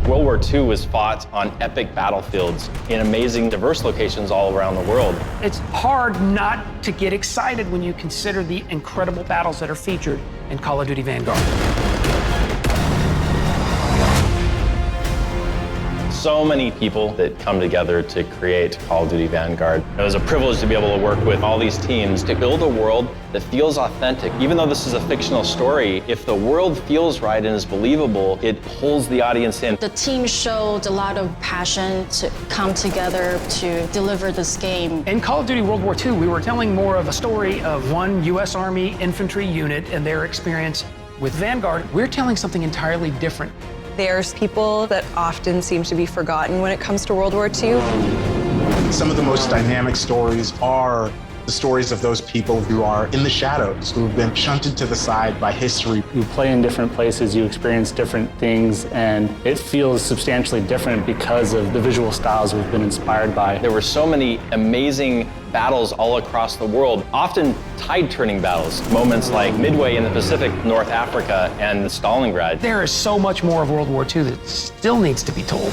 World War II was fought on epic battlefields in amazing, diverse locations all around the world. It's hard not to get excited when you consider the incredible battles that are featured in Call of Duty Vanguard. So many people that come together to create Call of Duty Vanguard. It was a privilege to be able to work with all these teams to build a world that feels authentic. Even though this is a fictional story, if the world feels right and is believable, it pulls the audience in. The team showed a lot of passion to come together to deliver this game. In Call of Duty World War II, we were telling more of a story of one U.S. Army infantry unit and their experience. With Vanguard, we're telling something entirely different. There's people that often seem to be forgotten when it comes to World War II. Some of the most dynamic stories are the stories of those people who are in the shadows, who've been shunted to the side by history. You play in different places, you experience different things, and it feels substantially different because of the visual styles we've been inspired by. There were so many amazing battles all across the world, often tide-turning battles, moments like Midway in the Pacific, North Africa, and Stalingrad. There is so much more of World War II that still needs to be told.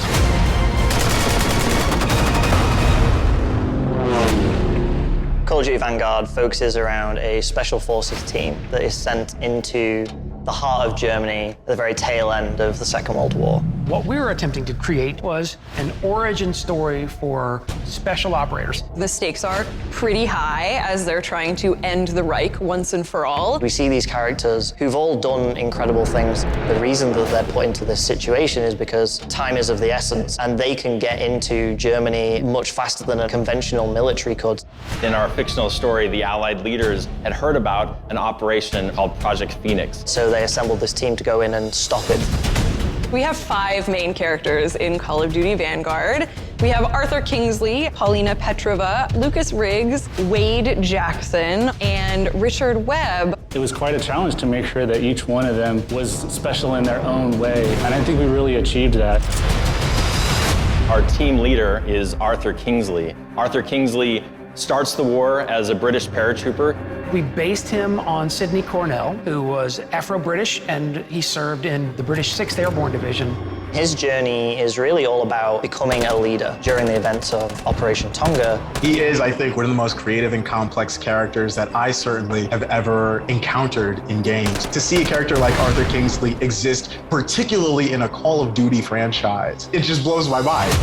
Call of Duty Vanguard focuses around a special forces team that is sent into the heart of Germany at the very tail end of the Second World War. What we were attempting to create was an origin story for special operators. The stakes are pretty high as they're trying to end the Reich once and for all. We see these characters who've all done incredible things. The reason that they're put into this situation is because time is of the essence, and they can get into Germany much faster than a conventional military could. In our fictional story, the Allied leaders had heard about an operation called Project Phoenix. So they assembled this team to go in and stop it. We have 5 main characters in Call of Duty Vanguard. We have Arthur Kingsley, Paulina Petrova, Lucas Riggs, Wade Jackson, and Richard Webb. It was quite a challenge to make sure that each one of them was special in their own way, and I think we really achieved that. Our team leader is Arthur Kingsley. Arthur Kingsley starts the war as a British paratrooper. We based him on Sidney Cornell, who was Afro-British, and he served in the British 6th Airborne Division. His journey is really all about becoming a leader during the events of Operation Tonga. He is, I think, one of the most creative and complex characters that I certainly have ever encountered in games. To see a character like Arthur Kingsley exist, particularly in a Call of Duty franchise, it just blows my mind.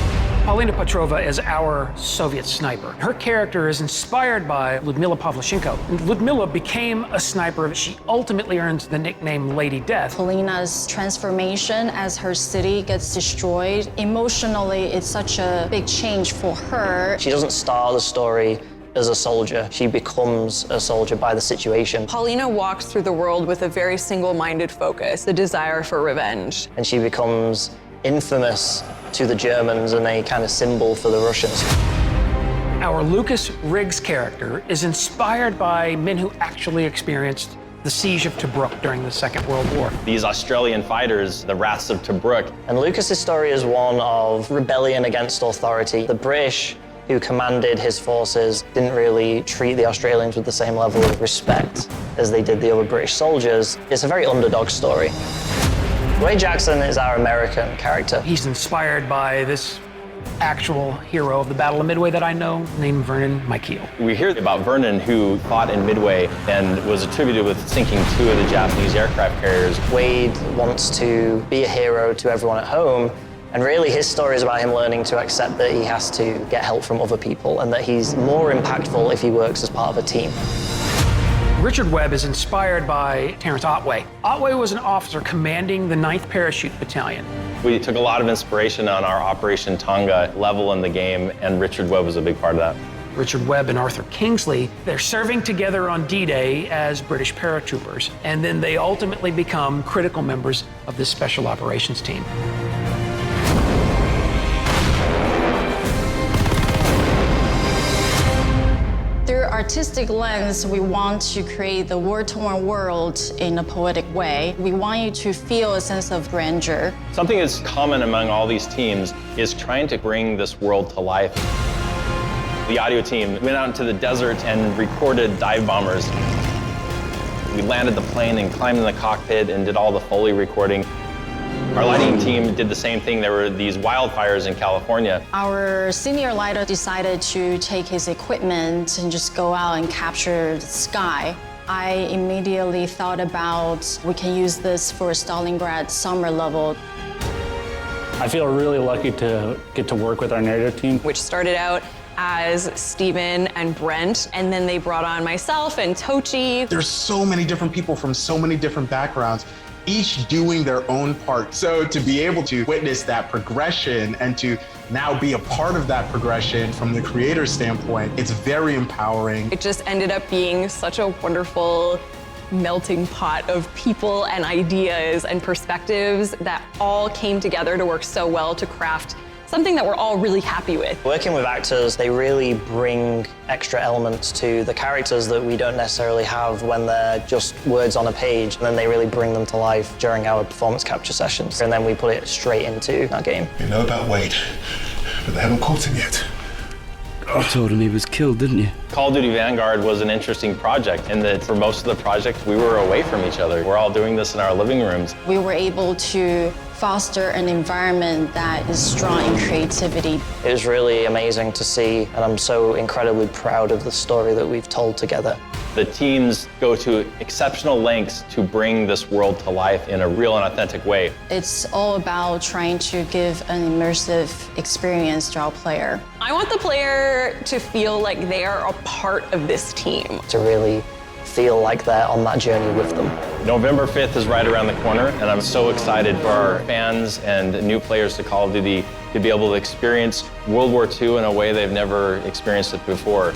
Paulina Petrova is our Soviet sniper. Her character is inspired by Lyudmila Pavlyuchenko. Lyudmila became a sniper. She ultimately earns the nickname Lady Death. Paulina's transformation as her city gets destroyed, emotionally, it's such a big change for her. She doesn't start the story as a soldier. She becomes a soldier by the situation. Paulina walks through the world with a very single-minded focus, the desire for revenge. And she becomes infamous to the Germans and a kind of symbol for the Russians. Our Lucas Riggs character is inspired by men who actually experienced the siege of Tobruk during the Second World War. These Australian fighters, the Wraths of Tobruk. And Lucas's story is one of rebellion against authority. The British, who commanded his forces, didn't really treat the Australians with the same level of respect as they did the other British soldiers. It's a very underdog story. Wade Jackson is our American character. He's inspired by this actual hero of the Battle of Midway that I know, named Vernon Mikeel. We hear about Vernon, who fought in Midway and was attributed with sinking 2 of the Japanese aircraft carriers. Wade wants to be a hero to everyone at home, and really his story is about him learning to accept that he has to get help from other people and that he's more impactful if he works as part of a team. Richard Webb is inspired by Terrence Otway. Otway was an officer commanding the 9th Parachute Battalion. We took a lot of inspiration on our Operation Tonga level in the game, and Richard Webb was a big part of that. Richard Webb and Arthur Kingsley, they're serving together on D-Day as British paratroopers, and then they ultimately become critical members of this special operations team. Through artistic lens, we want to create the war-torn world in a poetic way. We want you to feel a sense of grandeur. Something that's common among all these teams is trying to bring this world to life. The audio team went out into the desert and recorded dive bombers. We landed the plane and climbed in the cockpit and did all the Foley recording. Our lighting team did the same thing. There were these wildfires in California. Our senior lighter decided to take his equipment and just go out and capture the sky. I immediately thought about we can use this for Stalingrad summer level. I feel really lucky to get to work with our narrative team. Which started out as Steven and Brent, and then they brought on myself and Tochi. There's so many different people from so many different backgrounds, each doing their own part. So to be able to witness that progression and to now be a part of that progression from the creator's standpoint, it's very empowering. It just ended up being such a wonderful melting pot of people and ideas and perspectives that all came together to work so well to craft something that we're all really happy with. Working with actors, they really bring extra elements to the characters that we don't necessarily have when they're just words on a page, and then they really bring them to life during our performance capture sessions. And then we put it straight into our game. You know about Wade, but they haven't caught him yet. You told him he was killed, didn't you? Call of Duty Vanguard was an interesting project in that for most of the project, we were away from each other. We're all doing this in our living rooms. We were able to foster an environment that is strong in creativity. It was really amazing to see, and I'm so incredibly proud of the story that we've told together. The teams go to exceptional lengths to bring this world to life in a real and authentic way. It's all about trying to give an immersive experience to our player. I want the player to feel like they are a part of this team. To really feel like they're on that journey with them. November 5th is right around the corner, and I'm so excited for our fans and new players to Call of Duty to be able to experience World War II in a way they've never experienced it before.